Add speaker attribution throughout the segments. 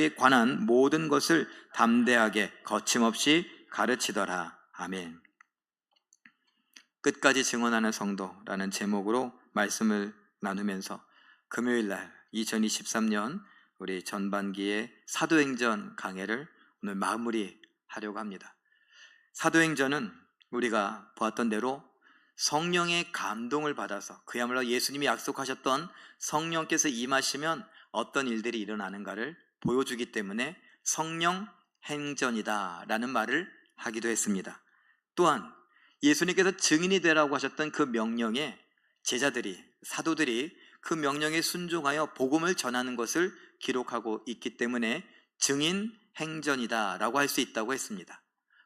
Speaker 1: 그리스도에 관한 모든 것을 담대하게 거침없이 가르치더라. 아멘. 끝까지 증언하는 성도라는 제목으로 말씀을 나누면서 금요일날 2023년 우리 전반기의 사도행전 강해를 오늘 마무리하려고 합니다. 사도행전은 우리가 보았던 대로 성령의 감동을 받아서 그야말로 예수님이 약속하셨던 성령께서 임하시면 어떤 일들이 일어나는가를 보여주기 때문에 성령 행전이다 라는 말을 하기도 했습니다. 또한 예수님께서 증인이 되라고 하셨던 그 명령에 제자들이, 사도들이 그 명령에 순종하여 복음을 전하는 것을 기록하고 있기 때문에 증인 행전이다 라고 할 수 있다고 했습니다.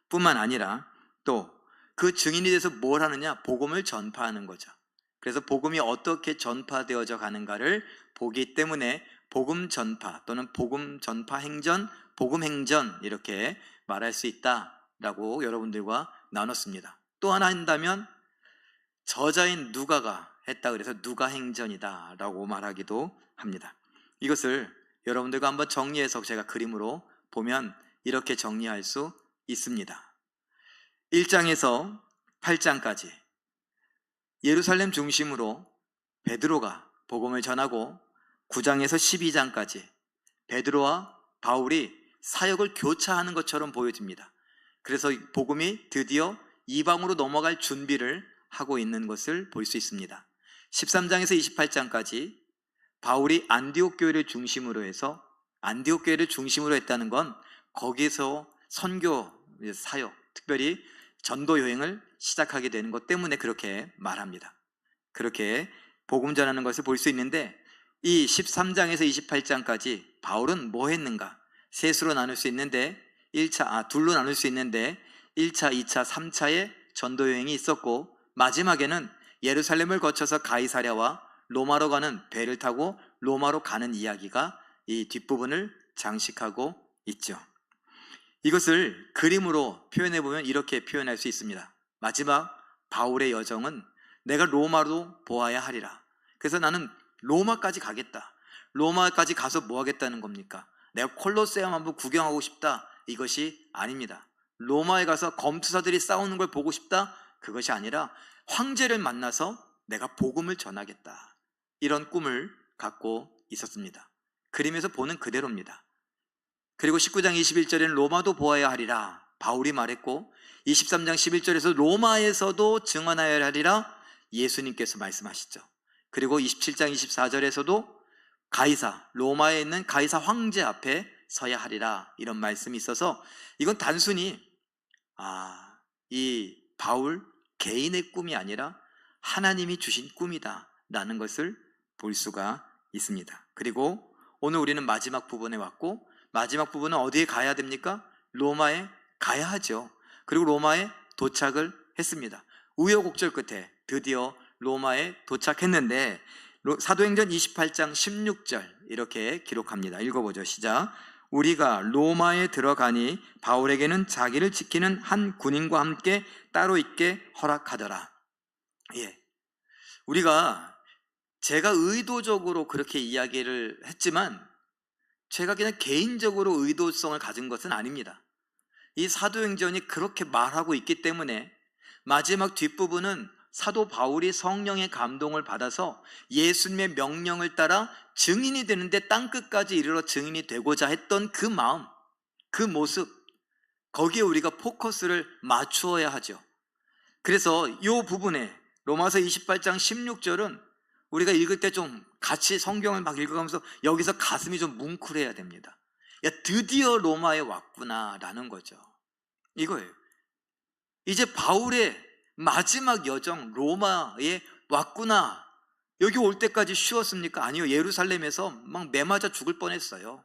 Speaker 1: 뿐만 아니라 또 그 증인이 돼서 뭘 하느냐? 복음을 전파하는 거죠. 그래서 복음이 어떻게 전파되어져 가는가를 보기 때문에 복음 전파 또는 복음 전파 행전, 복음 행전 이렇게 말할 수 있다라고 여러분들과 나눴습니다. 또 하나 한다면 저자인 누가가 했다 그래서 누가 행전이다 라고 말하기도 합니다. 이것을 여러분들과 한번 정리해서 제가 그림으로 보면 이렇게 정리할 수 있습니다. 1장에서 8장까지 예루살렘 중심으로 베드로가 복음을 전하고 9장에서 12장까지 베드로와 바울이 사역을 교차하는 것처럼 보여집니다. 그래서 복음이 드디어 이방으로 넘어갈 준비를 하고 있는 것을 볼 수 있습니다. 13장에서 28장까지 바울이 안디옥 교회를 중심으로 해서 안디옥 교회를 중심으로 했다는 건 거기서 선교 사역, 특별히 전도 여행을 시작하게 되는 것 때문에 그렇게 말합니다. 그렇게 복음 전하는 것을 볼 수 있는데 이 13장에서 28장까지 바울은 뭐 했는가? 셋으로 나눌 수 있는데 둘로 나눌 수 있는데 1차, 2차, 3차의 전도 여행이 있었고 마지막에는 예루살렘을 거쳐서 가이사랴와 로마로 가는 배를 타고 로마로 가는 이야기가 이 뒷부분을 장식하고 있죠. 이것을 그림으로 표현해 보면 이렇게 표현할 수 있습니다. 마지막 바울의 여정은 내가 로마로 보아야 하리라. 그래서 나는 로마까지 가겠다. 로마까지 가서 뭐 하겠다는 겁니까? 내가 콜로세움 한번 구경하고 싶다. 이것이 아닙니다. 로마에 가서 검투사들이 싸우는 걸 보고 싶다. 그것이 아니라 황제를 만나서 내가 복음을 전하겠다. 이런 꿈을 갖고 있었습니다. 그림에서 보는 그대로입니다. 그리고 19장 21절에는 로마도 보아야 하리라 바울이 말했고 23장 11절에서 로마에서도 증언하여야 하리라 예수님께서 말씀하시죠. 그리고 27장 24절에서도 로마에 있는 가이사 황제 앞에 서야 하리라 이런 말씀이 있어서 이건 단순히 이 바울 개인의 꿈이 아니라 하나님이 주신 꿈이다 라는 것을 볼 수가 있습니다. 그리고 오늘 우리는 마지막 부분에 왔고 마지막 부분은 어디에 가야 됩니까? 로마에 가야 하죠. 그리고 로마에 도착을 했습니다. 우여곡절 끝에 드디어 로마에 도착했는데 사도행전 28장 16절 이렇게 기록합니다. 읽어보죠. 시작. 우리가 로마에 들어가니 바울에게는 자기를 지키는 한 군인과 함께 따로 있게 허락하더라. 제가 의도적으로 그렇게 이야기를 했지만 제가 그냥 개인적으로 의도성을 가진 것은 아닙니다. 이 사도행전이 그렇게 말하고 있기 때문에 마지막 뒷부분은 사도 바울이 성령의 감동을 받아서 예수님의 명령을 따라 증인이 되는데 땅끝까지 이르러 증인이 되고자 했던 그 마음, 그 모습, 거기에 우리가 포커스를 맞추어야 하죠. 그래서 이 부분에 로마서 28장 16절은 우리가 읽을 때 좀 같이 성경을 막 읽어가면서 여기서 가슴이 좀 뭉클해야 됩니다. 야, 드디어 로마에 왔구나 라는 거죠. 이거예요. 이제 바울의 마지막 여정 로마에 왔구나. 여기 올 때까지 쉬웠습니까? 아니요. 예루살렘에서 막 매맞아 죽을 뻔했어요.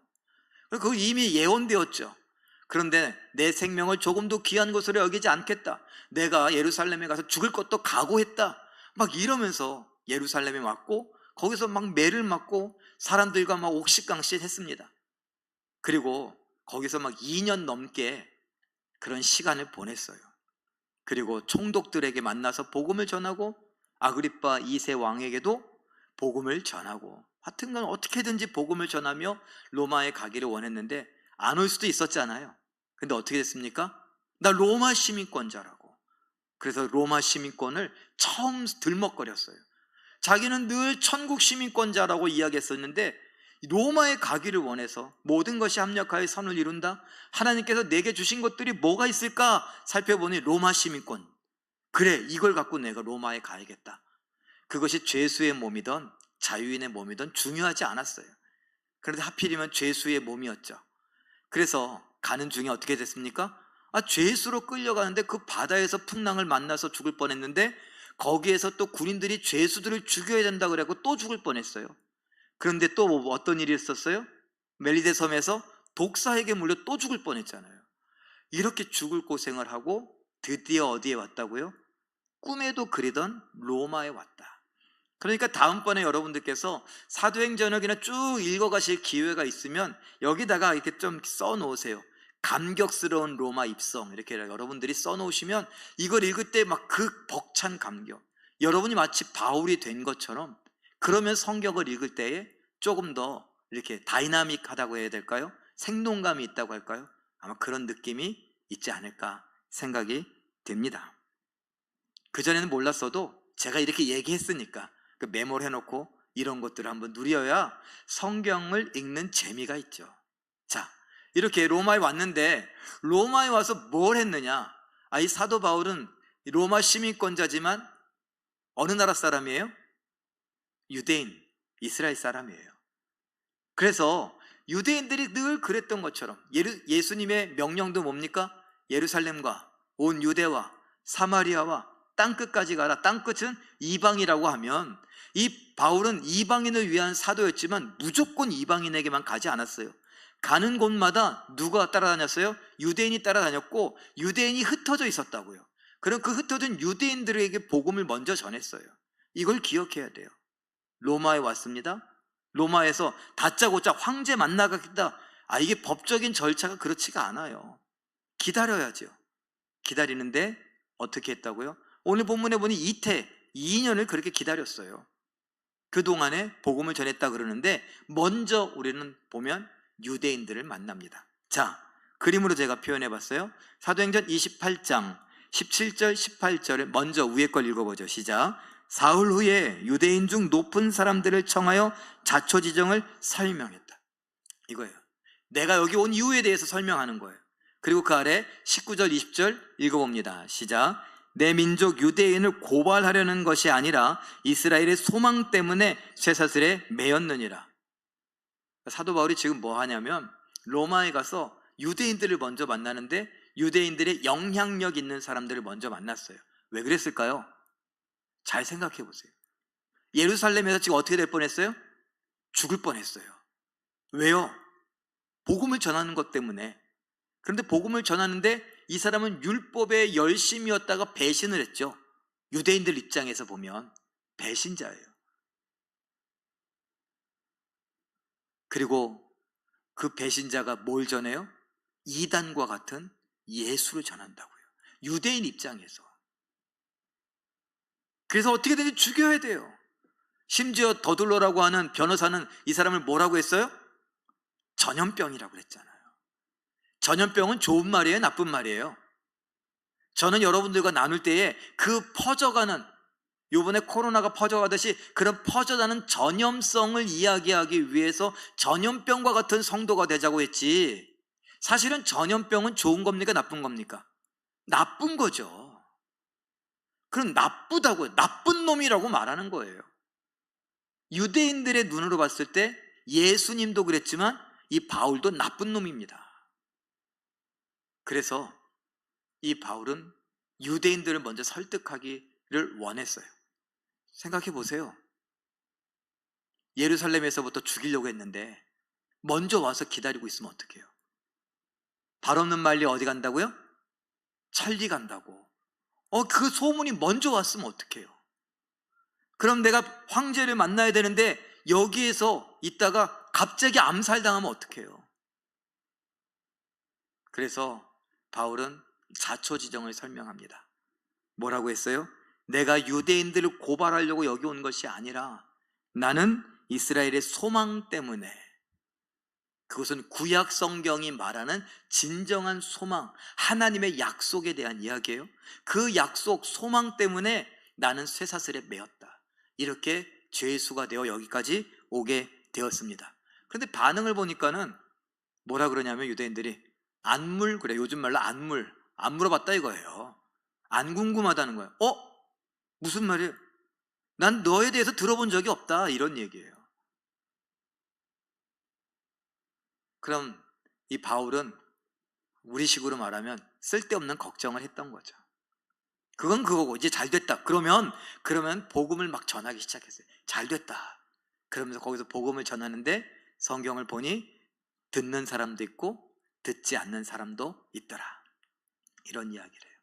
Speaker 1: 그거 이미 예언되었죠. 그런데 내 생명을 조금도 귀한 것으로 여기지 않겠다. 내가 예루살렘에 가서 죽을 것도 각오했다. 막 이러면서 예루살렘에 왔고 거기서 막 매를 맞고 사람들과 막 옥시강시 했습니다. 그리고 거기서 막 2년 넘게 그런 시간을 보냈어요. 그리고 총독들에게 만나서 복음을 전하고 아그리빠 2세 왕에게도 복음을 전하고 하여튼간 어떻게든지 복음을 전하며 로마에 가기를 원했는데 안 올 수도 있었잖아요. 근데 어떻게 됐습니까? 나 로마 시민권자라고. 그래서 로마 시민권을 처음 들먹거렸어요. 자기는 늘 천국 시민권자라고 이야기했었는데 로마에 가기를 원해서 모든 것이 합력하여 선을 이룬다. 하나님께서 내게 주신 것들이 뭐가 있을까 살펴보니 로마 시민권. 그래, 이걸 갖고 내가 로마에 가야겠다. 그것이 죄수의 몸이든 자유인의 몸이든 중요하지 않았어요. 그런데 하필이면 죄수의 몸이었죠. 그래서 가는 중에 어떻게 됐습니까? 죄수로 끌려가는데 그 바다에서 풍랑을 만나서 죽을 뻔했는데 거기에서 또 군인들이 죄수들을 죽여야 된다 그래고 또 죽을 뻔했어요. 그런데 또 어떤 일이 있었어요? 멜리데 섬에서 독사에게 물려 또 죽을 뻔했잖아요. 이렇게 죽을 고생을 하고 드디어 어디에 왔다고요? 꿈에도 그리던 로마에 왔다. 그러니까 다음번에 여러분들께서 사도행전을 그냥 쭉 읽어가실 기회가 있으면 여기다가 이렇게 좀 써놓으세요. 감격스러운 로마 입성, 이렇게 여러분들이 써놓으시면 이걸 읽을 때 막 그 벅찬 감격, 여러분이 마치 바울이 된 것처럼, 그러면 성경을 읽을 때에 조금 더 이렇게 다이나믹하다고 해야 될까요? 생동감이 있다고 할까요? 아마 그런 느낌이 있지 않을까 생각이 됩니다. 그전에는 몰랐어도 제가 이렇게 얘기했으니까 그 메모를 해놓고 이런 것들을 한번 누려야 성경을 읽는 재미가 있죠. 자, 이렇게 로마에 왔는데 로마에 와서 뭘 했느냐? 이 사도 바울은 로마 시민권자지만 어느 나라 사람이에요? 유대인, 이스라엘 사람이에요. 그래서 유대인들이 늘 그랬던 것처럼 예수님의 명령도 뭡니까? 예루살렘과 온 유대와 사마리아와 땅끝까지 가라. 땅끝은 이방이라고 하면 이 바울은 이방인을 위한 사도였지만 무조건 이방인에게만 가지 않았어요. 가는 곳마다 누가 따라다녔어요? 유대인이 따라다녔고 유대인이 흩어져 있었다고요. 그럼 그 흩어진 유대인들에게 복음을 먼저 전했어요. 이걸 기억해야 돼요. 로마에 왔습니다. 로마에서 다짜고짜 황제 만나겠다. 이게 법적인 절차가 그렇지가 않아요. 기다려야죠. 기다리는데 어떻게 했다고요? 오늘 본문에 보니 2년을 그렇게 기다렸어요. 그동안에 복음을 전했다 그러는데 먼저 우리는 보면 유대인들을 만납니다. 자, 그림으로 제가 표현해 봤어요. 사도행전 28장 17절 18절을 먼저 위에 걸 읽어보죠. 시작. 사흘 후에 유대인 중 높은 사람들을 청하여 자초지정을 설명했다. 이거예요. 내가 여기 온 이유에 대해서 설명하는 거예요. 그리고 그 아래 19절 20절 읽어봅니다. 시작. 내 민족 유대인을 고발하려는 것이 아니라 이스라엘의 소망 때문에 쇠사슬에 매였느니라. 사도 바울이 지금 뭐 하냐면 로마에 가서 유대인들을 먼저 만나는데 유대인들의 영향력 있는 사람들을 먼저 만났어요. 왜 그랬을까요? 잘 생각해 보세요. 예루살렘에서 지금 어떻게 될 뻔했어요? 죽을 뻔했어요. 왜요? 복음을 전하는 것 때문에. 그런데 복음을 전하는데 이 사람은 율법의 열심이었다가 배신을 했죠. 유대인들 입장에서 보면 배신자예요. 그리고 그 배신자가 뭘 전해요? 이단과 같은 예수를 전한다고요. 유대인 입장에서. 그래서 어떻게든지 죽여야 돼요. 심지어 더둘러라고 하는 변호사는 이 사람을 뭐라고 했어요? 전염병이라고 그랬잖아요. 전염병은 좋은 말이에요? 나쁜 말이에요? 저는 여러분들과 나눌 때에 그 퍼져가는, 요번에 코로나가 퍼져가듯이 그런 퍼져가는 전염성을 이야기하기 위해서 전염병과 같은 성도가 되자고 했지, 사실은 전염병은 좋은 겁니까? 나쁜 겁니까? 나쁜 거죠. 그럼 나쁘다고요. 나쁜 놈이라고 말하는 거예요. 유대인들의 눈으로 봤을 때 예수님도 그랬지만 이 바울도 나쁜 놈입니다. 그래서 이 바울은 유대인들을 먼저 설득하기를 원했어요. 생각해 보세요. 예루살렘에서부터 죽이려고 했는데 먼저 와서 기다리고 있으면 어떡해요? 발 없는 말리 어디 간다고요? 천리 간다고. 그 소문이 먼저 왔으면 어떡해요? 그럼 내가 황제를 만나야 되는데 여기에서 있다가 갑자기 암살당하면 어떡해요? 그래서 바울은 자초지정을 설명합니다. 뭐라고 했어요? 내가 유대인들을 고발하려고 여기 온 것이 아니라 나는 이스라엘의 소망 때문에, 그것은 구약 성경이 말하는 진정한 소망, 하나님의 약속에 대한 이야기예요. 그 약속, 소망 때문에 나는 쇠사슬에 매였다. 이렇게 죄수가 되어 여기까지 오게 되었습니다. 그런데 반응을 보니까는 뭐라 그러냐면 유대인들이 안물, 그래, 요즘 말로 안물, 안 물어봤다 이거예요. 안 궁금하다는 거예요. 무슨 말이에요? 난 너에 대해서 들어본 적이 없다, 이런 얘기예요. 그럼 이 바울은 우리식으로 말하면 쓸데없는 걱정을 했던 거죠. 그건 그거고, 이제 잘 됐다. 그러면 복음을 막 전하기 시작했어요. 잘 됐다. 그러면서 거기서 복음을 전하는데 성경을 보니 듣는 사람도 있고 듣지 않는 사람도 있더라. 이런 이야기를 해요.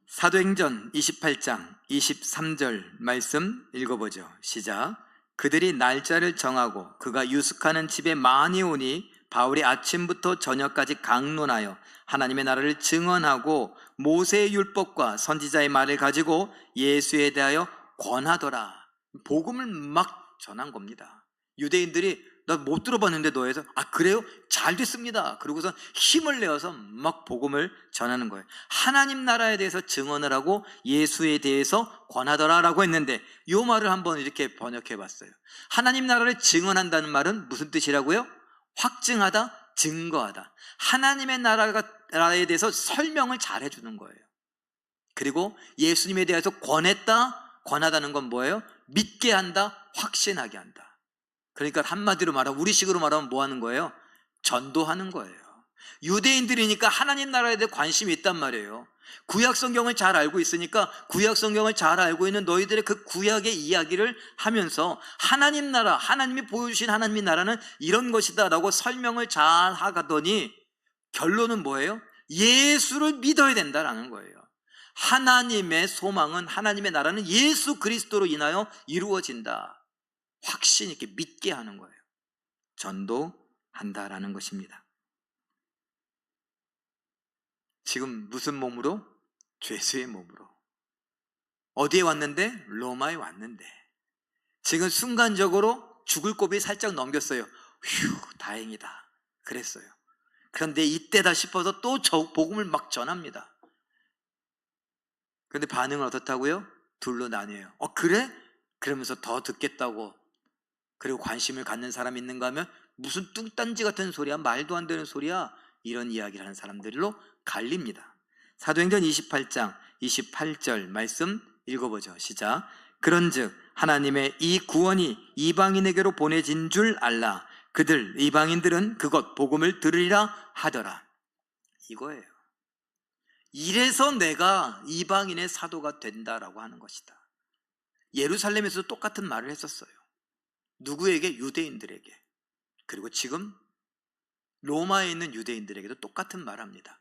Speaker 1: 사도행전 28장 23절 말씀 읽어보죠. 시작. 그들이 날짜를 정하고 그가 유숙하는 집에 많이 오니 바울이 아침부터 저녁까지 강론하여 하나님의 나라를 증언하고 모세의 율법과 선지자의 말을 가지고 예수에 대하여 권하더라. 복음을 막 전한 겁니다. 유대인들이 나 못 들어봤는데 너에서 그래요? 잘 됐습니다. 그러고서 힘을 내어서 막 복음을 전하는 거예요. 하나님 나라에 대해서 증언을 하고 예수에 대해서 권하더라라고 했는데 이 말을 한번 이렇게 번역해 봤어요. 하나님 나라를 증언한다는 말은 무슨 뜻이라고요? 확증하다, 증거하다. 하나님의 나라에 대해서 설명을 잘 해주는 거예요. 그리고 예수님에 대해서 권하다는 건 뭐예요? 믿게 한다, 확신하게 한다. 그러니까 한마디로 말하면, 우리식으로 말하면 뭐 하는 거예요? 전도하는 거예요. 유대인들이니까 하나님 나라에 대해 관심이 있단 말이에요. 구약 성경을 잘 알고 있으니까 구약 성경을 잘 알고 있는 너희들의 그 구약의 이야기를 하면서 하나님 나라, 하나님이 보여주신 하나님의 나라는 이런 것이다 라고 설명을 잘 하더니 결론은 뭐예요? 예수를 믿어야 된다라는 거예요. 하나님의 소망은, 하나님의 나라는 예수 그리스도로 인하여 이루어진다. 확신 있게 믿게 하는 거예요. 전도한다라는 것입니다. 지금 무슨 몸으로? 죄수의 몸으로. 어디에 왔는데? 로마에 왔는데 지금 순간적으로 죽을 고비 살짝 넘겼어요. 휴, 다행이다 그랬어요. 그런데 이때다 싶어서 또 복음을 막 전합니다. 그런데 반응은 어떻다고요? 둘로 나뉘어요. 그래? 그러면서 더 듣겠다고, 그리고 관심을 갖는 사람이 있는가 하면 무슨 뚱딴지 같은 소리야, 말도 안 되는 소리야, 이런 이야기를 하는 사람들로 갈립니다. 사도행전 28장 28절 말씀 읽어보죠. 시작. 그런즉 하나님의 이 구원이 이방인에게로 보내진 줄 알라. 그들 이방인들은 그것 복음을 들으리라 하더라. 이거예요. 이래서 내가 이방인의 사도가 된다라고 하는 것이다. 예루살렘에서도 똑같은 말을 했었어요. 누구에게? 유대인들에게. 그리고 지금 로마에 있는 유대인들에게도 똑같은 말을 합니다.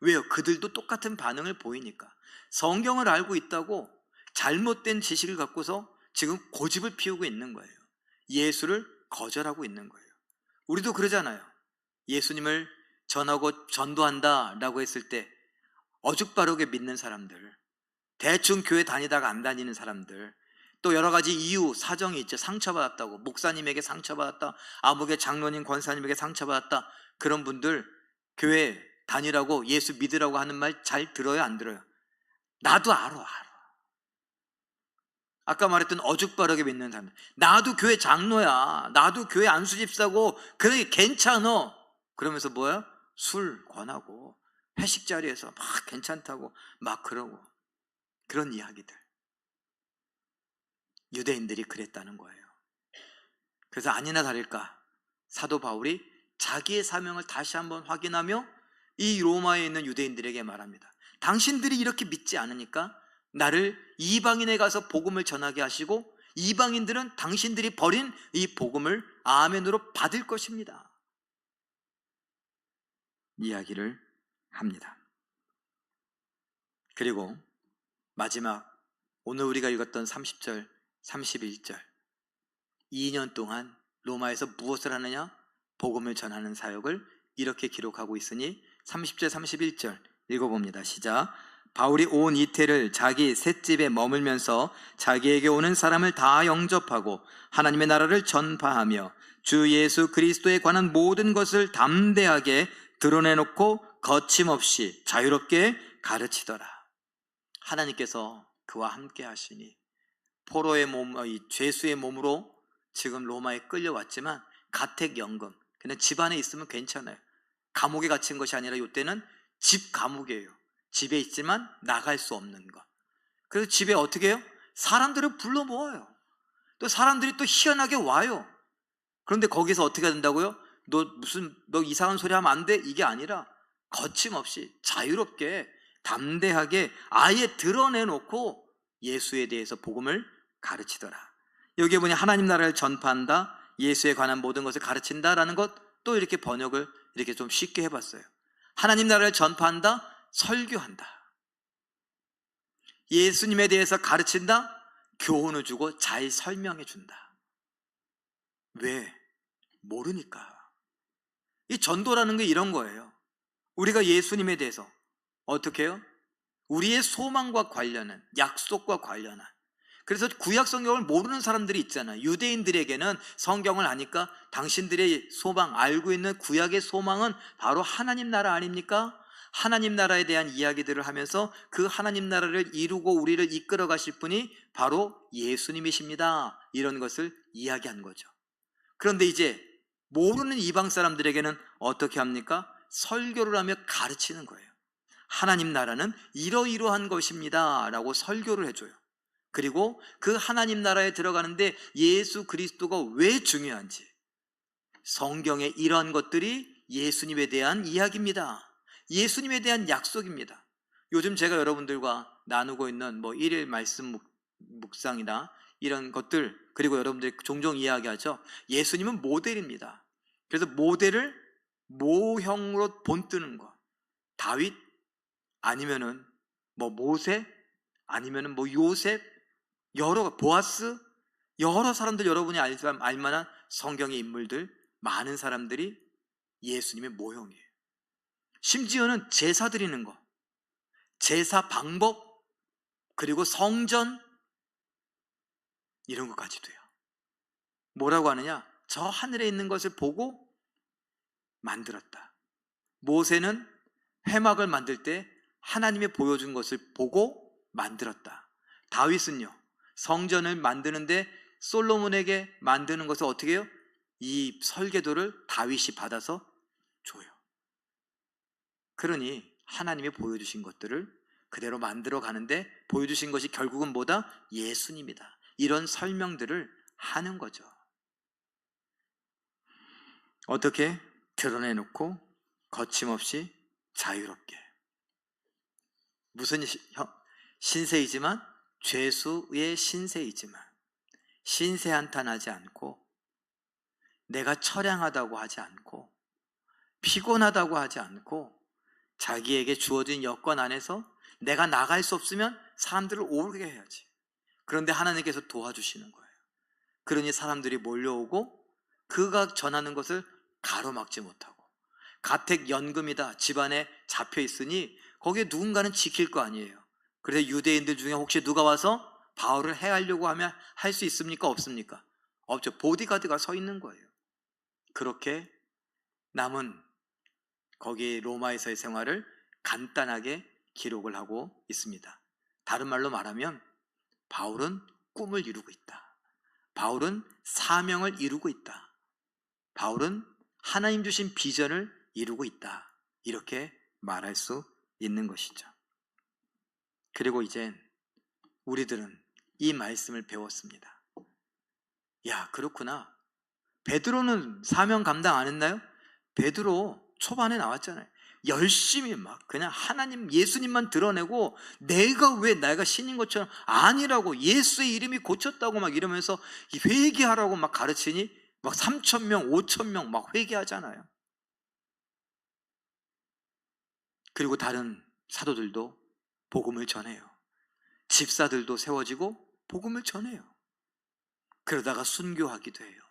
Speaker 1: 왜요? 그들도 똑같은 반응을 보이니까. 성경을 알고 있다고 잘못된 지식을 갖고서 지금 고집을 피우고 있는 거예요. 예수를 거절하고 있는 거예요. 우리도 그러잖아요. 예수님을 전하고 전도한다 라고 했을 때 어죽바르게 믿는 사람들, 대충 교회 다니다가 안 다니는 사람들, 또 여러 가지 이유, 사정이 있죠. 상처받았다고, 목사님에게 상처받았다, 아무개 장로님, 권사님에게 상처받았다, 그런 분들 교회 다니라고, 예수 믿으라고 하는 말 잘 들어요, 안 들어요? 나도 알아. 아까 말했던 어죽바르게 믿는 사람, 나도 교회 장로야, 나도 교회 안수집사고, 그러니 괜찮어. 그러면서 뭐야? 술 권하고 회식 자리에서 막 괜찮다고 막 그러고, 그런 이야기들. 유대인들이 그랬다는 거예요. 그래서 아니나 다를까 사도 바울이 자기의 사명을 다시 한번 확인하며 이 로마에 있는 유대인들에게 말합니다. 당신들이 이렇게 믿지 않으니까 나를 이방인에 가서 복음을 전하게 하시고 이방인들은 당신들이 버린 이 복음을 아멘으로 받을 것입니다. 이야기를 합니다. 그리고 마지막, 오늘 우리가 읽었던 30절 31절, 2년 동안 로마에서 무엇을 하느냐? 복음을 전하는 사역을 이렇게 기록하고 있으니 30절 31절 읽어봅니다. 시작. 바울이 온 이태를 자기 셋집에 머물면서 자기에게 오는 사람을 다 영접하고 하나님의 나라를 전파하며 주 예수 그리스도에 관한 모든 것을 담대하게 드러내놓고 거침없이 자유롭게 가르치더라. 하나님께서 그와 함께 하시니 포로의 몸, 이 죄수의 몸으로 지금 로마에 끌려왔지만 가택연금, 그냥 집 안에 있으면 괜찮아요. 감옥에 갇힌 것이 아니라 이때는 집 감옥이에요. 집에 있지만 나갈 수 없는 것. 그래서 집에 어떻게 해요? 사람들을 불러 모아요. 또 사람들이 또 희한하게 와요. 그런데 거기서 어떻게 된다고요? 너 이상한 소리 하면 안 돼? 이게 아니라 거침없이 자유롭게 담대하게 아예 드러내놓고 예수에 대해서 복음을 가르치더라. 여기에 보니 하나님 나라를 전파한다, 예수에 관한 모든 것을 가르친다라는 것, 또 이렇게 번역을 이렇게 좀 쉽게 해봤어요. 하나님 나라를 전파한다, 설교한다. 예수님에 대해서 가르친다, 교훈을 주고 잘 설명해 준다. 왜? 모르니까. 이 전도라는 게 이런 거예요. 우리가 예수님에 대해서 어떻게 해요? 우리의 소망과 관련한, 약속과 관련한. 그래서 구약 성경을 모르는 사람들이 있잖아요. 유대인들에게는 성경을 아니까 당신들의 소망, 알고 있는 구약의 소망은 바로 하나님 나라 아닙니까? 하나님 나라에 대한 이야기들을 하면서 그 하나님 나라를 이루고 우리를 이끌어 가실 분이 바로 예수님이십니다. 이런 것을 이야기한 거죠. 그런데 이제 모르는 이방 사람들에게는 어떻게 합니까? 설교를 하며 가르치는 거예요. 하나님 나라는 이러이러한 것입니다 라고 설교를 해줘요. 그리고 그 하나님 나라에 들어가는데 예수 그리스도가 왜 중요한지, 성경에 이러한 것들이 예수님에 대한 이야기입니다. 예수님에 대한 약속입니다. 요즘 제가 여러분들과 나누고 있는 일일 말씀 묵상이나 이런 것들, 그리고 여러분들이 종종 이야기하죠. 예수님은 모델입니다. 그래서 모델을 모형으로 본뜨는 거. 다윗 아니면은 모세 아니면은 요셉, 보아스, 여러 사람들, 여러분이 알만한 성경의 인물들, 많은 사람들이 예수님의 모형이에요. 심지어는 제사 드리는 거, 제사 방법, 그리고 성전, 이런 것까지 돼요. 뭐라고 하느냐? 저 하늘에 있는 것을 보고 만들었다. 모세는 회막을 만들 때 하나님이 보여준 것을 보고 만들었다. 다윗은요, 성전을 만드는데 솔로몬에게 만드는 것을 어떻게 해요? 이 설계도를 다윗이 받아서 줘요. 그러니 하나님이 보여주신 것들을 그대로 만들어 가는데 보여주신 것이 결국은 뭐다? 예수님이다. 이런 설명들을 하는 거죠. 어떻게? 드러내놓고 거침없이 자유롭게. 무슨 신세이지만, 죄수의 신세이지만 신세 한탄하지 않고, 내가 처량하다고 하지 않고, 피곤하다고 하지 않고, 자기에게 주어진 여건 안에서 내가 나갈 수 없으면 사람들을 오게 해야지. 그런데 하나님께서 도와주시는 거예요. 그러니 사람들이 몰려오고 그가 전하는 것을 가로막지 못하고, 가택연금이다, 집안에 잡혀 있으니 거기에 누군가는 지킬 거 아니에요. 그래서 유대인들 중에 혹시 누가 와서 바울을 해하려고 하면 할 수 있습니까? 없습니까? 없죠. 보디가드가 서 있는 거예요. 그렇게 남은 거기 로마에서의 생활을 간단하게 기록을 하고 있습니다. 다른 말로 말하면 바울은 꿈을 이루고 있다. 바울은 사명을 이루고 있다. 바울은 하나님 주신 비전을 이루고 있다. 이렇게 말할 수 있는 것이죠. 그리고 이제 우리들은 이 말씀을 배웠습니다. 야, 그렇구나. 베드로는 사명 감당 안 했나요? 베드로 초반에 나왔잖아요. 열심히 막 그냥 하나님, 예수님만 드러내고, 내가 신인 것처럼 아니라고, 예수의 이름이 고쳤다고 막 이러면서 회개하라고 막 가르치니 막 3,000명, 5,000명 막 회개하잖아요. 그리고 다른 사도들도 복음을 전해요. 집사들도 세워지고 복음을 전해요. 그러다가 순교하기도 해요.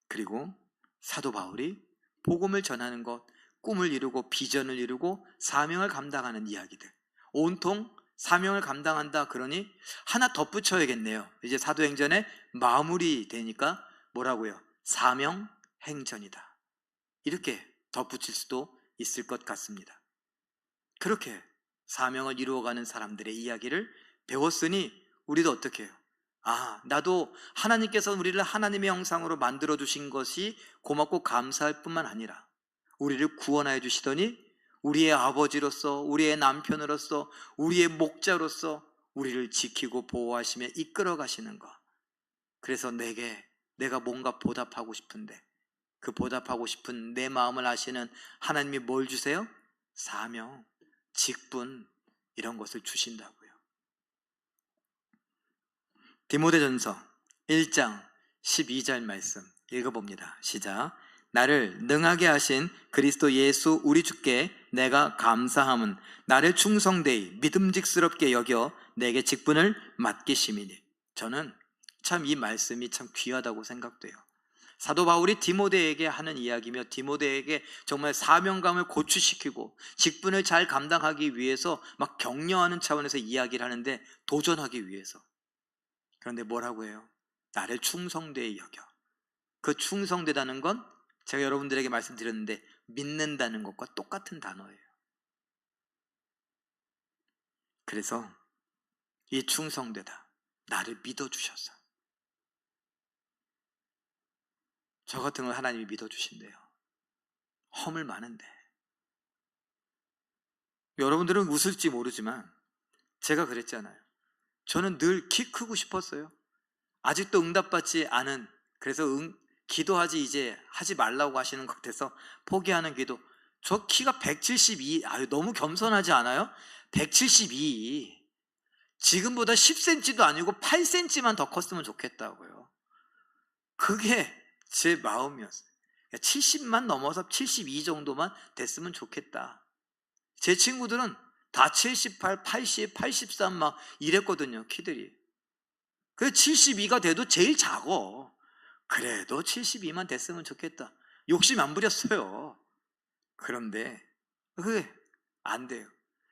Speaker 1: 그리고 사도 바울이 복음을 전하는 것, 꿈을 이루고 비전을 이루고 사명을 감당하는 이야기들. 온통 사명을 감당한다 그러니 하나 덧붙여야겠네요. 이제 사도행전의 마무리 되니까 뭐라고요? 사명행전이다. 이렇게 덧붙일 수도 있을 것 같습니다. 그렇게 사명을 이루어가는 사람들의 이야기를 배웠으니 우리도 어떻게 해요? 나도 하나님께서 우리를 하나님의 형상으로 만들어 주신 것이 고맙고 감사할 뿐만 아니라 우리를 구원하여 주시더니 우리의 아버지로서, 우리의 남편으로서, 우리의 목자로서 우리를 지키고 보호하시며 이끌어 가시는 것. 그래서 내가 뭔가 보답하고 싶은데 그 보답하고 싶은 내 마음을 아시는 하나님이 뭘 주세요? 사명, 직분 이런 것을 주신다고요. 디모데전서 1장 12절 말씀 읽어봅니다. 시작. 나를 능하게 하신 그리스도 예수 우리 주께 내가 감사함은 나를 충성되이 믿음직스럽게 여겨 내게 직분을 맡기심이니. 저는 참 이 말씀이 참 귀하다고 생각돼요. 사도 바울이 디모데에게 하는 이야기며 디모데에게 정말 사명감을 고취시키고 직분을 잘 감당하기 위해서 막 격려하는 차원에서 이야기를 하는데, 도전하기 위해서. 그런데 뭐라고 해요? 나를 충성되이 여겨. 그 충성되다는 건 제가 여러분들에게 말씀드렸는데 믿는다는 것과 똑같은 단어예요. 그래서 이 충성되다, 나를 믿어주셔서, 저 같은 걸 하나님이 믿어주신대요. 허물 많은데. 여러분들은 웃을지 모르지만 제가 그랬잖아요. 저는 늘 키 크고 싶었어요. 아직도 응답받지 않은, 그래서 기도하지 이제 하지 말라고 하시는 것 같아서 포기하는 기도. 저 키가 172, 너무 겸손하지 않아요? 172. 지금보다 10cm도 아니고 8cm만 더 컸으면 좋겠다고요. 그게 제 마음이었어요. 70만 넘어서 72 정도만 됐으면 좋겠다. 제 친구들은 다 78, 80, 83 막 이랬거든요, 키들이. 그래서 72가 돼도 제일 작어. 그래도 72만 됐으면 좋겠다. 욕심 안 부렸어요. 그런데 그게 안 돼요.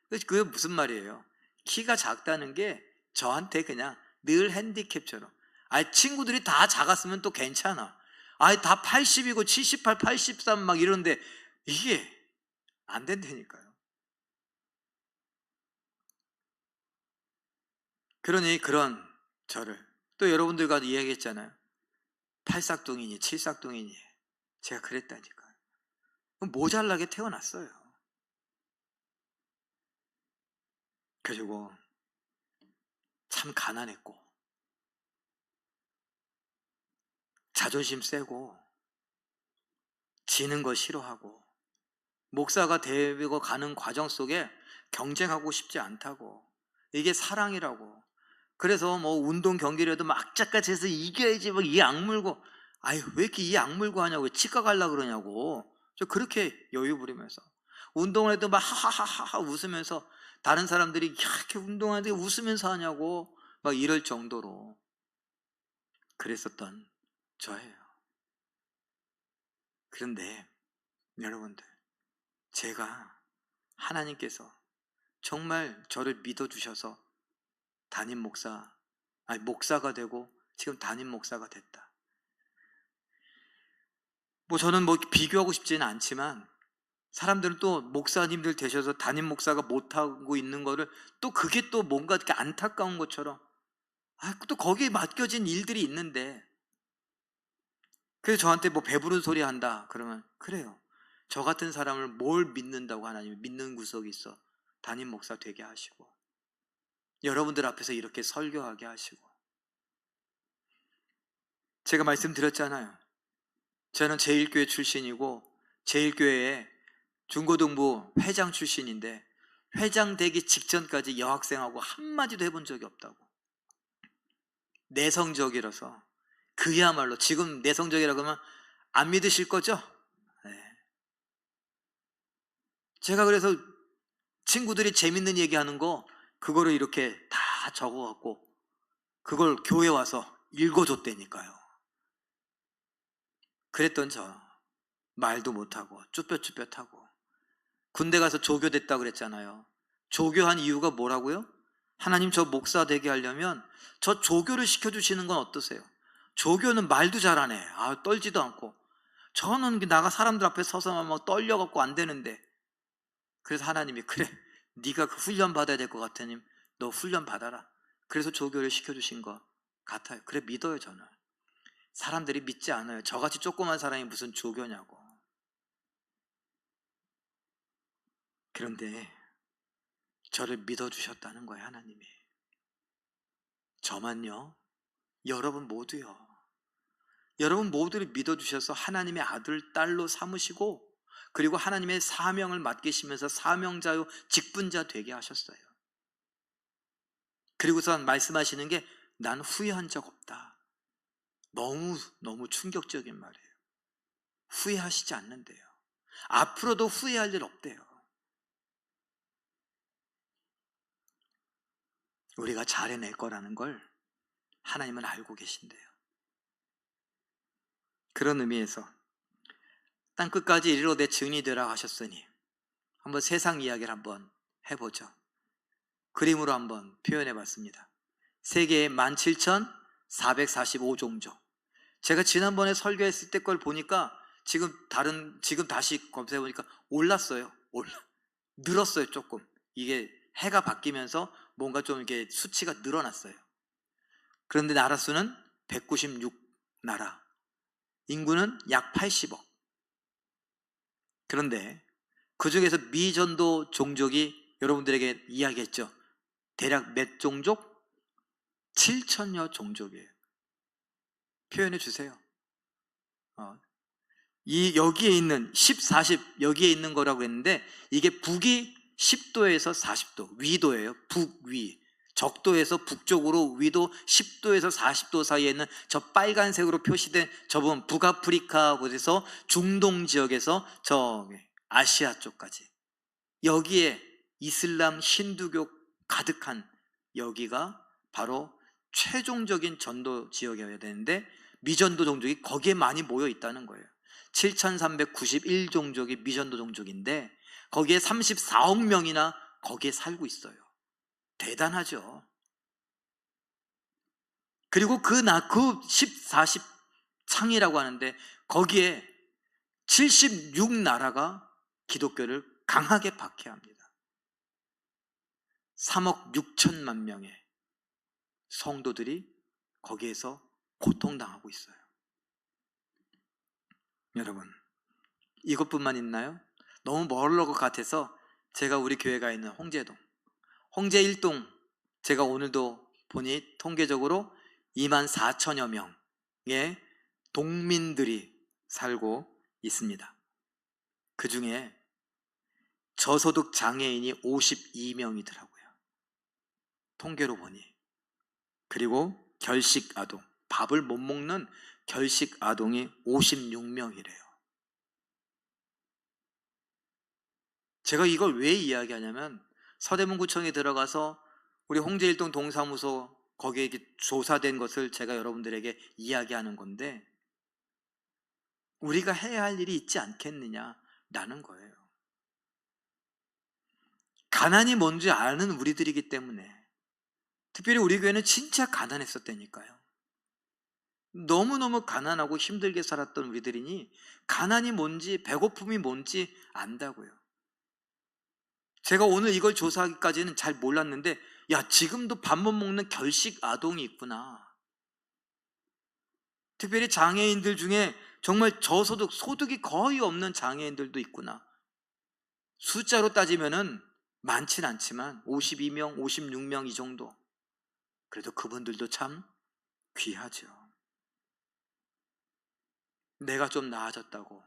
Speaker 1: 그게 무슨 말이에요? 키가 작다는 게 저한테 그냥 늘 핸디캡처럼. 친구들이 다 작았으면 또 괜찮아. 다 80이고 78, 83 막 이러는데 이게 안 된다니까요. 그러니 그런 저를 또 여러분들과 이야기했잖아요. 8삭둥이니 7삭둥이니 제가 그랬다니까요. 모자라게 태어났어요. 그리고 참 가난했고 자존심 세고 지는 거 싫어하고 목사가 되고 가는 과정 속에 경쟁하고 싶지 않다고, 이게 사랑이라고. 그래서 뭐 운동 경기라도 막 악착같이 해서 이겨야지 막 이 악물고, 왜 이렇게 이 악물고 하냐고, 왜 치과 가려고 그러냐고. 저 그렇게 여유 부리면서 운동을 해도 막 하하하하 웃으면서, 다른 사람들이 이렇게 운동하는데 웃으면서 하냐고 막 이럴 정도로 그랬었던 저예요. 그런데 여러분들, 제가 하나님께서 정말 저를 믿어주셔서 목사가 되고 지금 담임 목사가 됐다. 저는 비교하고 싶지는 않지만 사람들은 또 목사님들 되셔서 담임 목사가 못하고 있는 거를 또 그게 또 뭔가 이렇게 안타까운 것처럼, 또 거기에 맡겨진 일들이 있는데, 그래서 저한테 배부른 소리 한다 그러면, 그래요, 저 같은 사람을 뭘 믿는다고 하나님이 믿는 구석이 있어 담임 목사 되게 하시고 여러분들 앞에서 이렇게 설교하게 하시고. 제가 말씀드렸잖아요. 저는 제1교회 출신이고 제1교회에 중고등부 회장 출신인데 회장 되기 직전까지 여학생하고 한마디도 해본 적이 없다고. 내성적이라서. 그야말로 지금 내성적이라고 하면 안 믿으실 거죠? 네. 제가 그래서 친구들이 재밌는 얘기하는 거 그거를 이렇게 다 적어갖고 그걸 교회 와서 읽어줬다니까요. 그랬던 저, 말도 못하고 쭈뼛쭈뼛하고 군대 가서 조교됐다고 그랬잖아요. 조교한 이유가 뭐라고요? 하나님 저 목사 되게 하려면 저 조교를 시켜주시는 건 어떠세요? 조교는 말도 잘하네. 떨지도 않고. 저는 나가 사람들 앞에 서서만 막 떨려갖고 안 되는데. 그래서 하나님이 그래, 네가 그 훈련 받아야 될 것 같으니 너 훈련 받아라. 그래서 조교를 시켜주신 것 같아요. 그래 믿어요 저는. 사람들이 믿지 않아요. 저같이 조그만 사람이 무슨 조교냐고. 그런데 저를 믿어주셨다는 거예요 하나님이. 저만요? 여러분 모두요. 여러분 모두를 믿어주셔서 하나님의 아들, 딸로 삼으시고 그리고 하나님의 사명을 맡기시면서 사명자요 직분자 되게 하셨어요. 그리고서 말씀하시는 게 난 후회한 적 없다. 너무 충격적인 말이에요. 후회하시지 않는데요. 앞으로도 후회할 일 없대요. 우리가 잘해낼 거라는 걸 하나님은 알고 계신대요. 그런 의미에서 땅끝까지 이르러 내 증인이 되라 하셨으니 한번 세상 이야기를 한번 해보죠. 그림으로 한번 표현해 봤습니다. 세계에 17,445종족. 제가 지난번에 설교했을 때 걸 보니까 지금 다시 검색해 보니까 올랐어요. 늘었어요 조금. 이게 해가 바뀌면서 뭔가 좀 이렇게 수치가 늘어났어요. 그런데 나라 수는 196나라, 인구는 약 80억. 그런데 그 중에서 미전도 종족이 여러분들에게 이야기했죠. 대략 몇 종족? 7천여 종족이에요. 표현해 주세요. 여기에 있는 10, 40 여기에 있는 거라고 했는데 이게 북이 10도에서 40도 위도예요. 북위. 적도에서 북쪽으로 위도 10도에서 40도 사이에 있는 저 빨간색으로 표시된 저 부분 북아프리카 곳에서 중동 지역에서 저 아시아 쪽까지 여기에 이슬람 힌두교 가득한 여기가 바로 최종적인 전도 지역이어야 되는데 미전도 종족이 거기에 많이 모여 있다는 거예요. 7,391종족이 미전도 종족인데 거기에 34억 명이나 거기에 살고 있어요. 대단하죠. 그리고 그 10, 40 창이라고 하는데 거기에 76나라가 기독교를 강하게 박해합니다. 3억 6천만 명의 성도들이 거기에서 고통당하고 있어요. 여러분, 이것뿐만 있나요? 너무 멀을 것 같아서 제가 우리 교회가 있는 홍제동, 홍제 1동, 제가 오늘도 보니 통계적으로 24,000여 명의 동민들이 살고 있습니다. 그 중에 저소득 장애인이 52명이더라고요. 통계로 보니. 그리고 결식 아동, 밥을 못 먹는 결식 아동이 56명이래요. 제가 이걸 왜 이야기하냐면 서대문구청에 들어가서 우리 홍제일동 동사무소 거기에 조사된 것을 제가 여러분들에게 이야기하는 건데 우리가 해야 할 일이 있지 않겠느냐라는 거예요. 가난이 뭔지 아는 우리들이기 때문에 특별히 우리 교회는 진짜 가난했었다니까요. 너무너무 가난하고 힘들게 살았던 우리들이니 가난이 뭔지 배고픔이 뭔지 안다고요. 제가 오늘 이걸 조사하기까지는 잘 몰랐는데 지금도 밥 못 먹는 결식 아동이 있구나. 특별히 장애인들 중에 정말 저소득, 소득이 거의 없는 장애인들도 있구나. 숫자로 따지면은 많진 않지만 52명, 56명 이 정도. 그래도 그분들도 참 귀하죠. 내가 좀 나아졌다고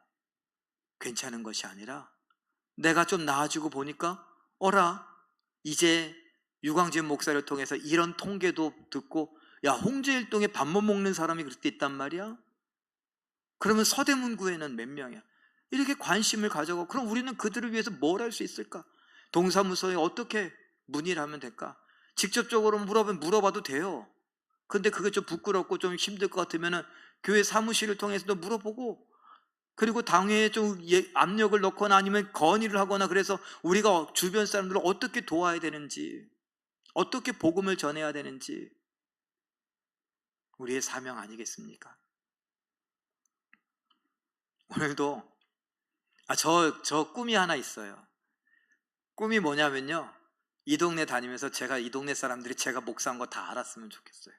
Speaker 1: 괜찮은 것이 아니라 내가 좀 나아지고 보니까 이제 유광진 목사를 통해서 이런 통계도 듣고 홍제일동에 밥 못 먹는 사람이 그렇게 있단 말이야? 그러면 서대문구에는 몇 명이야? 이렇게 관심을 가져고 그럼 우리는 그들을 위해서 뭘 할 수 있을까? 동사무소에 어떻게 문의를 하면 될까? 직접적으로 물어봐도 돼요. 근데 그게 좀 부끄럽고 좀 힘들 것 같으면 교회 사무실을 통해서도 물어보고 그리고 당회에 좀 압력을 넣거나 아니면 건의를 하거나, 그래서 우리가 주변 사람들을 어떻게 도와야 되는지, 어떻게 복음을 전해야 되는지, 우리의 사명 아니겠습니까? 오늘도 저 꿈이 하나 있어요. 꿈이 뭐냐면요, 이 동네 다니면서 이 동네 사람들이 제가 목사인 거 다 알았으면 좋겠어요.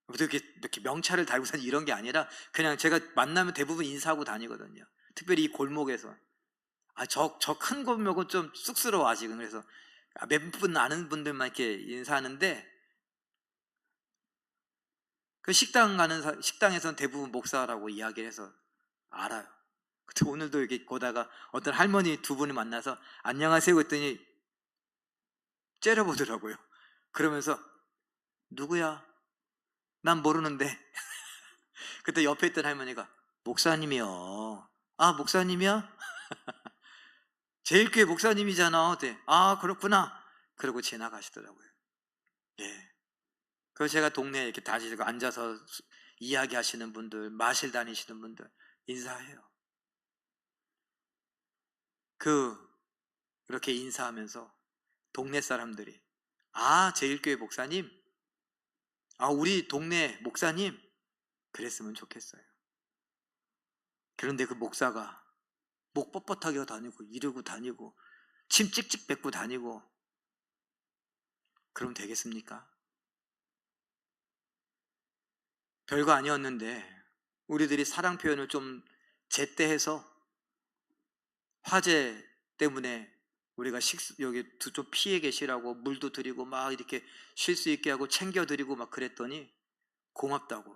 Speaker 1: 이렇게 명찰을 달고 사는 이런 게 아니라 그냥 제가 만나면 대부분 인사하고 다니거든요. 특별히 이 골목에서. 저 큰 골목은 좀 쑥스러워 아직은. 그래서 몇 분 아는 분들만 이렇게 인사하는데, 그 식당에서는 대부분 목사라고 이야기를 해서 알아요. 근데 오늘도 이렇게 보다가 어떤 할머니 두 분을 만나서 안녕하세요 했더니 째려보더라고요. 그러면서 누구야? 난 모르는데. 그때 옆에 있던 할머니가 목사님이요. 아, 목사님이야? 제일교회 목사님이잖아. 네. 아, 그렇구나. 그러고 지나가시더라고요. 예. 그래서 제가 동네에 이렇게 다니고 앉아서 이야기하시는 분들, 마실 다니시는 분들 인사해요. 그렇게 인사하면서 동네 사람들이 제일교회 목사님, 우리 동네 목사님, 그랬으면 좋겠어요. 그런데 그 목사가 목 뻣뻣하게 다니고 이러고 다니고 침 찍찍 뱉고 다니고 그럼 되겠습니까? 별거 아니었는데 우리들이 사랑 표현을 좀 제때해서, 화재 때문에 우리가 여기 좀 피해 계시라고 물도 드리고 막 이렇게 쉴 수 있게 하고 챙겨드리고 막 그랬더니 고맙다고.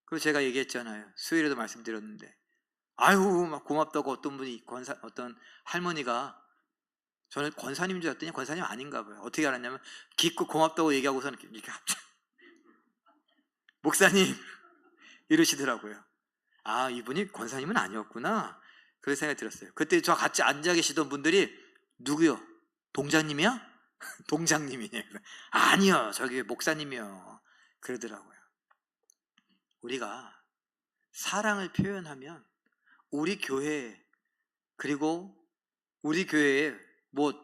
Speaker 1: 그리고 제가 얘기했잖아요. 수요일에도 말씀드렸는데, 아유 막 고맙다고 어떤 할머니가, 저는 권사님인 줄 알았더니 권사님 아닌가 봐요. 어떻게 알았냐면 기껏 고맙다고 얘기하고서는 이렇게 목사님 이러시더라고요. 이분이 권사님은 아니었구나, 그런 생각이 들었어요. 그때 저 같이 앉아 계시던 분들이 누구요? 동장님이야? 동장님이냐? 아니요, 저기 목사님이요. 그러더라고요. 우리가 사랑을 표현하면 우리 교회, 그리고 우리 교회에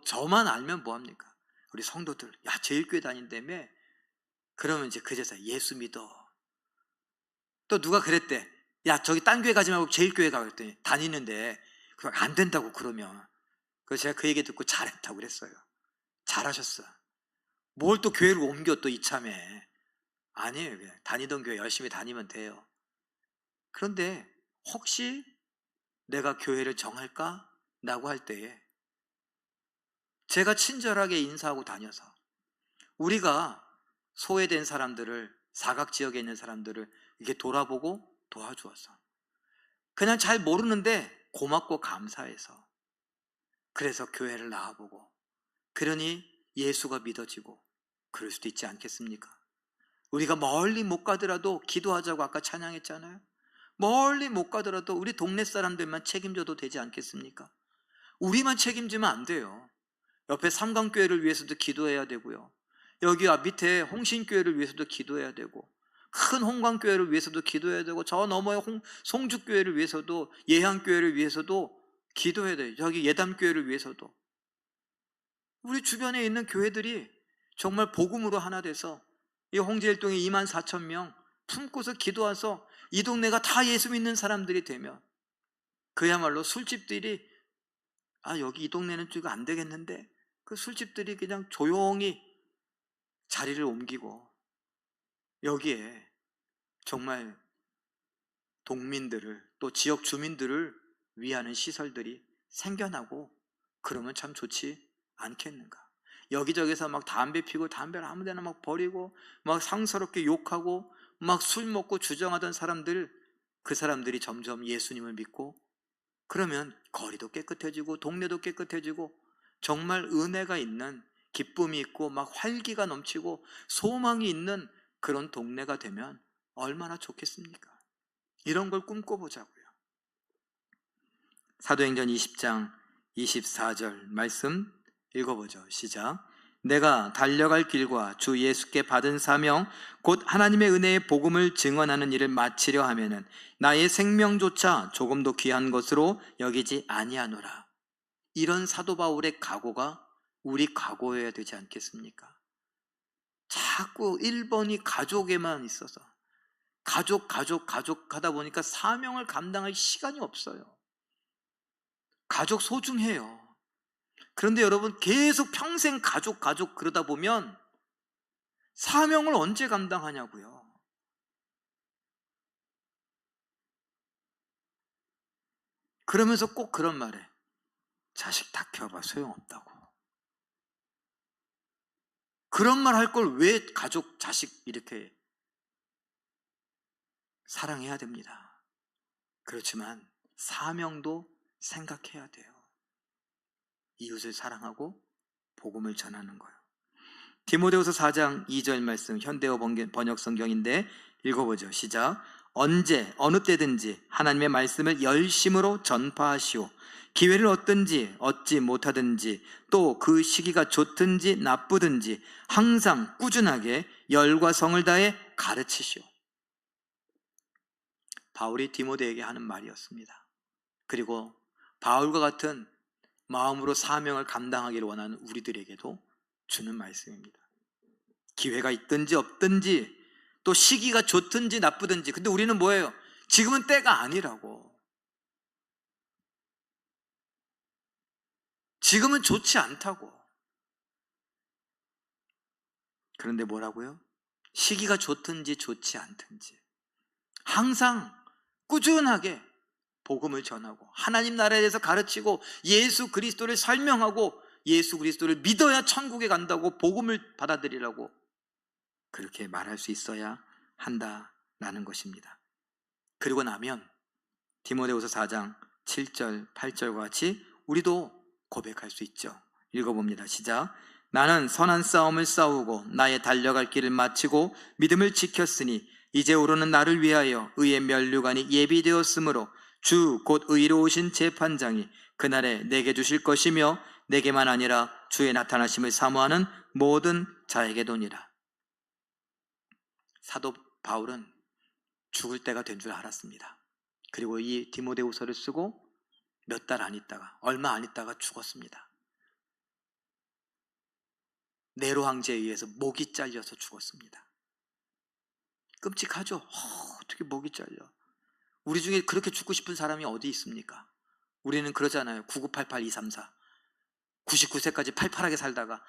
Speaker 1: 저만 알면 뭐합니까? 우리 성도들, 제일교회 다닌다며? 그러면 이제 그제서 예수 믿어. 또 누가 그랬대. 저기 딴 교회 가지 말고 제일교회 가. 그랬더니 다니는데 그거 안 된다고 그러면. 그래서 제가 그 얘기 듣고 잘했다고 그랬어요. 잘하셨어. 뭘 또 교회를 옮겨 또 이참에. 아니에요. 그냥 다니던 교회 열심히 다니면 돼요. 그런데 혹시 내가 교회를 정할까? 라고 할 때에 제가 친절하게 인사하고 다녀서 우리가 소외된 사람들을, 사각지역에 있는 사람들을 이렇게 돌아보고 도와주어서, 그냥 잘 모르는데 고맙고 감사해서, 그래서 교회를 나와보고, 그러니 예수가 믿어지고 그럴 수도 있지 않겠습니까? 우리가 멀리 못 가더라도 기도하자고 아까 찬양했잖아요. 멀리 못 가더라도 우리 동네 사람들만 책임져도 되지 않겠습니까? 우리만 책임지면 안 돼요. 옆에 삼강교회를 위해서도 기도해야 되고요, 여기 밑에 홍신교회를 위해서도 기도해야 되고, 큰 홍광교회를 위해서도 기도해야 되고, 저 너머의 송주교회를 위해서도, 예향교회를 위해서도 기도해야 돼요. 저기 예담교회를 위해서도. 우리 주변에 있는 교회들이 정말 복음으로 하나 돼서 이 홍제일동에 24,000명 품고서 기도해서 이 동네가 다 예수 믿는 사람들이 되면, 그야말로 술집들이 여기 이 동네는 좀 안 되겠는데, 그 술집들이 그냥 조용히 자리를 옮기고 여기에 정말 동민들을, 또 지역 주민들을 위하는 시설들이 생겨나고, 그러면 참 좋지 않겠는가. 여기저기서 막 담배 피고 담배를 아무 데나 막 버리고 막 상스럽게 욕하고 막 술 먹고 주정하던 사람들, 그 사람들이 점점 예수님을 믿고, 그러면 거리도 깨끗해지고 동네도 깨끗해지고 정말 은혜가 있는, 기쁨이 있고 막 활기가 넘치고 소망이 있는 그런 동네가 되면 얼마나 좋겠습니까? 이런 걸 꿈꿔보자고요. 사도행전 20장 24절 말씀 읽어보죠. 시작. 내가 달려갈 길과 주 예수께 받은 사명 곧 하나님의 은혜의 복음을 증언하는 일을 마치려 하면은 나의 생명조차 조금도 귀한 것으로 여기지 아니하노라. 이런 사도 바울의 각오가 우리 각오여야 되지 않겠습니까? 자꾸 1번이 가족에만 있어서 가족 하다 보니까 사명을 감당할 시간이 없어요. 가족 소중해요. 그런데 여러분, 계속 평생 가족 그러다 보면 사명을 언제 감당하냐고요. 그러면서 꼭 그런 말에 자식 다 키워봐 소용없다고. 그런 말 할 걸 왜 가족, 자식 이렇게 사랑해야 됩니다. 그렇지만 사명도 생각해야 돼요. 이웃을 사랑하고 복음을 전하는 거예요. 디모데후서 4장 2절 말씀, 현대어 번역 성경인데 읽어보죠. 시작. 언제 어느 때든지 하나님의 말씀을 열심으로 전파하시오. 기회를 얻든지 얻지 못하든지 또 그 시기가 좋든지 나쁘든지 항상 꾸준하게 열과 성을 다해 가르치시오. 바울이 디모데에게 하는 말이었습니다. 그리고 바울과 같은 마음으로 사명을 감당하기를 원하는 우리들에게도 주는 말씀입니다. 기회가 있든지 없든지 또 시기가 좋든지 나쁘든지, 근데 우리는 뭐예요? 지금은 때가 아니라고. 지금은 좋지 않다고. 그런데 뭐라고요? 시기가 좋든지 좋지 않든지 항상 꾸준하게 복음을 전하고 하나님 나라에 대해서 가르치고 예수 그리스도를 설명하고 예수 그리스도를 믿어야 천국에 간다고 복음을 받아들이라고 그렇게 말할 수 있어야 한다라는 것입니다. 그리고 나면 디모데후서 4장 7절 8절과 같이 우리도 고백할 수 있죠. 읽어봅니다. 시작. 나는 선한 싸움을 싸우고 나의 달려갈 길을 마치고 믿음을 지켰으니 이제 오르는 나를 위하여 의의 면류관이 예비되었으므로 주 곧 의로우신 재판장이 그날에 내게 주실 것이며 내게만 아니라 주의 나타나심을 사모하는 모든 자에게도니라. 사도 바울은 죽을 때가 된 줄 알았습니다. 그리고 이 디모데후서를 쓰고 몇 달 안 있다가, 얼마 안 있다가 죽었습니다. 네로 황제에 의해서 목이 잘려서 죽었습니다. 끔찍하죠? 어떻게 목이 잘려? 우리 중에 그렇게 죽고 싶은 사람이 어디 있습니까? 우리는 그러잖아요. 9988234 99세까지 팔팔하게 살다가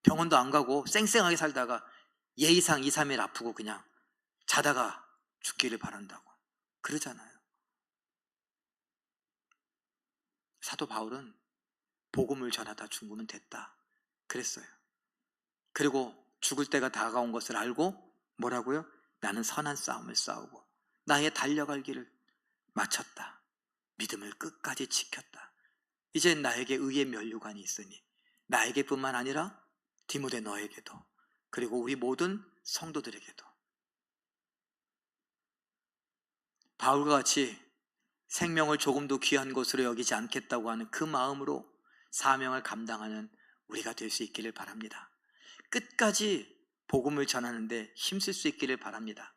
Speaker 1: 병원도 안 가고 쌩쌩하게 살다가 예의상 2, 3일 아프고 그냥 자다가 죽기를 바란다고 그러잖아요. 사도 바울은 복음을 전하다 죽으면 됐다 그랬어요. 그리고 죽을 때가 다가온 것을 알고 뭐라고요? 나는 선한 싸움을 싸우고 나의 달려갈 길을 마쳤다. 믿음을 끝까지 지켰다. 이제 나에게 의의 면류관이 있으니 나에게뿐만 아니라 디모데 너에게도 그리고 우리 모든 성도들에게도 바울과 같이 생명을 조금도 귀한 것으로 여기지 않겠다고 하는 그 마음으로 사명을 감당하는 우리가 될 수 있기를 바랍니다. 끝까지 복음을 전하는데 힘쓸 수 있기를 바랍니다.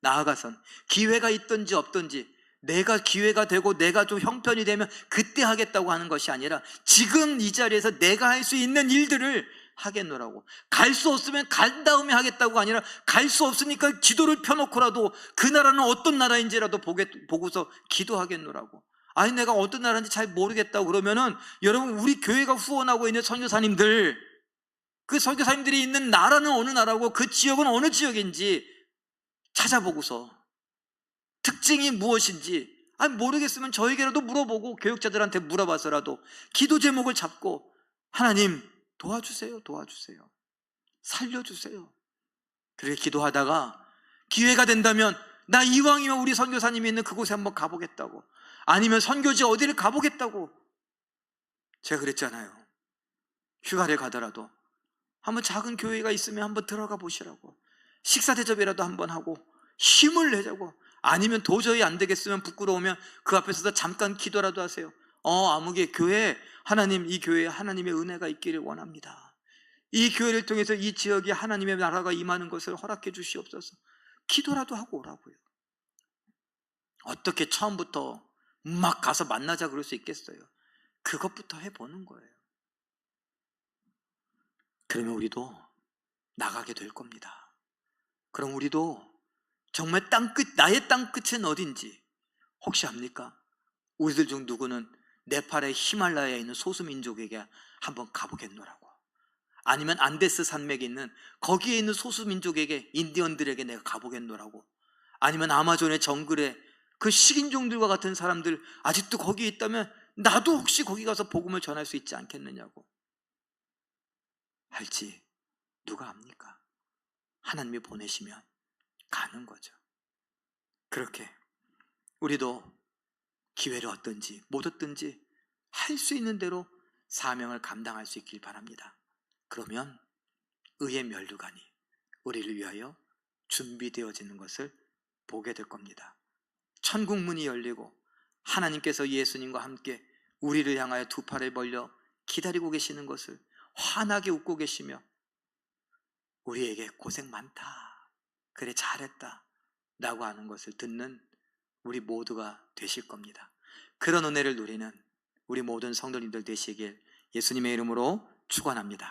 Speaker 1: 나아가선 기회가 있든지 없든지 내가 기회가 되고 내가 좀 형편이 되면 그때 하겠다고 하는 것이 아니라 지금 이 자리에서 내가 할 수 있는 일들을 하겠노라고. 갈 수 없으면 간 다음에 하겠다고 아니라 갈 수 없으니까 기도를 펴놓고라도 그 나라는 어떤 나라인지라도 보고서 기도하겠노라고. 아니 내가 어떤 나라인지 잘 모르겠다고 그러면은 여러분 우리 교회가 후원하고 있는 선교사님들, 그 선교사님들이 있는 나라는 어느 나라고 그 지역은 어느 지역인지 찾아보고서 특징이 무엇인지 모르겠으면 저에게라도 물어보고 교육자들한테 물어봐서라도 기도 제목을 잡고 하나님 도와주세요, 도와주세요, 살려주세요. 그렇게 기도하다가 기회가 된다면 나 이왕이면 우리 선교사님이 있는 그곳에 한번 가보겠다고, 아니면 선교지 어디를 가보겠다고. 제가 그랬잖아요. 휴가를 가더라도 한번 작은 교회가 있으면 한번 들어가 보시라고, 식사 대접이라도 한번 하고 힘을 내자고. 아니면 도저히 안 되겠으면 부끄러우면 그 앞에서도 잠깐 기도라도 하세요. 아무개 교회 하나님, 이 교회에 하나님의 은혜가 있기를 원합니다. 이 교회를 통해서 이 지역에 하나님의 나라가 임하는 것을 허락해 주시옵소서. 기도라도 하고 오라고요. 어떻게 처음부터 막 가서 만나자 그럴 수 있겠어요? 그것부터 해보는 거예요. 그러면 우리도 나가게 될 겁니다. 그럼 우리도 정말 땅끝, 나의 땅끝은 어딘지 혹시 압니까? 우리들 중 누구는 네팔의 히말라야에 있는 소수민족에게 한번 가보겠노라고, 아니면 안데스 산맥에 있는 거기에 있는 소수민족에게, 인디언들에게 내가 가보겠노라고, 아니면 아마존의 정글에 그 식인종들과 같은 사람들 아직도 거기에 있다면 나도 혹시 거기 가서 복음을 전할 수 있지 않겠느냐고 할지 누가 압니까? 하나님이 보내시면 가는 거죠. 그렇게 우리도 기회를 얻든지 못 얻든지 할 수 있는 대로 사명을 감당할 수 있길 바랍니다. 그러면 의의 면류관이 우리를 위하여 준비되어지는 것을 보게 될 겁니다. 천국 문이 열리고 하나님께서 예수님과 함께 우리를 향하여 두 팔을 벌려 기다리고 계시는 것을 환하게 웃고 계시며 우리에게 고생 많다, 그래 잘했다 라고 하는 것을 듣는 우리 모두가 되실 겁니다. 그런 은혜를 누리는 우리 모든 성도님들 되시길 예수님의 이름으로 축원합니다.